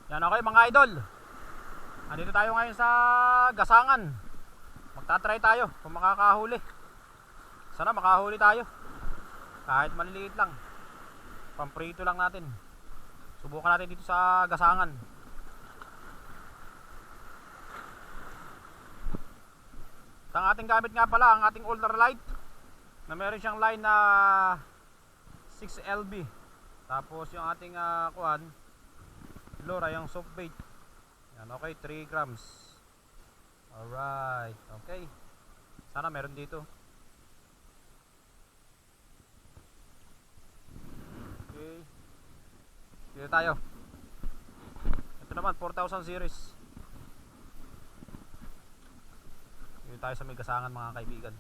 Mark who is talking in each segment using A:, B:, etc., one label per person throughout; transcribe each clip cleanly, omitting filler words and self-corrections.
A: Yan, okay mga idol. Andito tayo ngayon sa Gasangan. Magta-try tayo kung makakahuli. Sana makahuli tayo. Kahit maliliit lang. Pamprito lang natin. Subukan natin dito sa Gasangan. Ang ating gamit nga pala, ang ating ultralight na meron siyang line na 6LB. Tapos yung ating lure, yung soft bait. Yan, okay, 3 grams. Alright, okay. Sana meron dito. Okay. Dito tayo. Ito naman, 4000 series. Dito tayo sa may Gasangan mga kaibigan.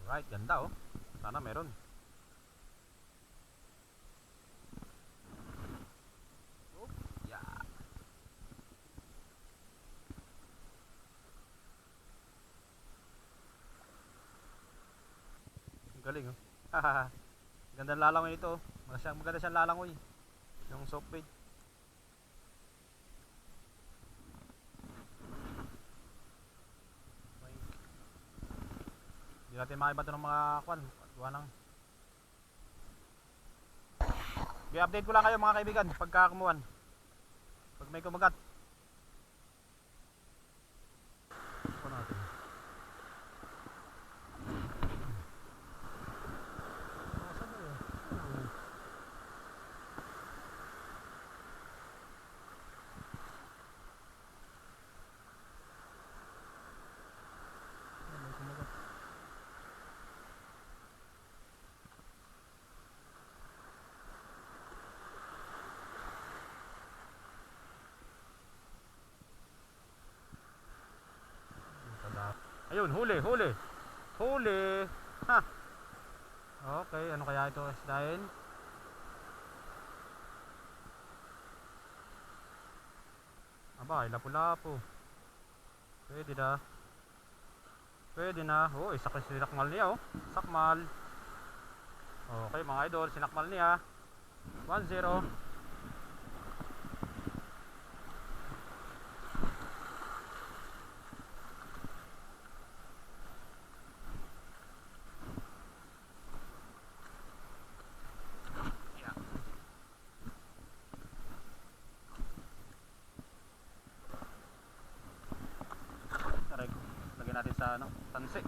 A: Alright, ganda oh. Sana meron. Galing oh. Ganda ng lalangoy nito oh. Maganda siyang lalangoy. Yung soft bait. Hindi natin makaiba ito ng mga kwan. Gawa ng i-update ko lang kayo mga kaibigan pagka kumuhan. Pag may kumagat. Ito natin. Ayun, huli. Huli. Ha. Okay, ano kaya ito isdahin? Aba, lapu-lapu. Pwede na. Pwede na. Oh, isa kasi sinakmal niya oh. Sakmal. Okay mga idol, sinakmal niya. 1-0. Lagyan natin sa tansi.